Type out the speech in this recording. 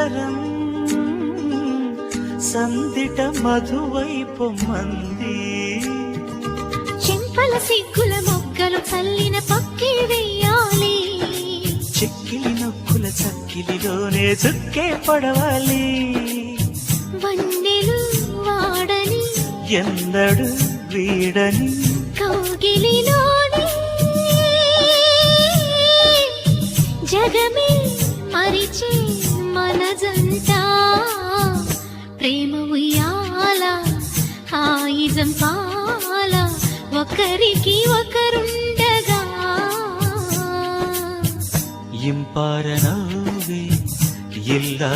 సుందరం సందిట మధువైపు మంది చెంపల సిగ్గుల మొగ్గలు చల్లిన పక్కి వెయ్యాలి చెక్కిలి నొక్కుల చక్కిలిలోనే చుక్కే పడవాలి వన్నెలు వాడని ఎన్నడు వీడని కౌగిలిలోని జగమే మరిచే మనజంట ప్రేమ ఉయ్యాల హాయి జంపాల ఒకరికి ఒకరుండగా ఇంపార నవ్వే ఇల్లా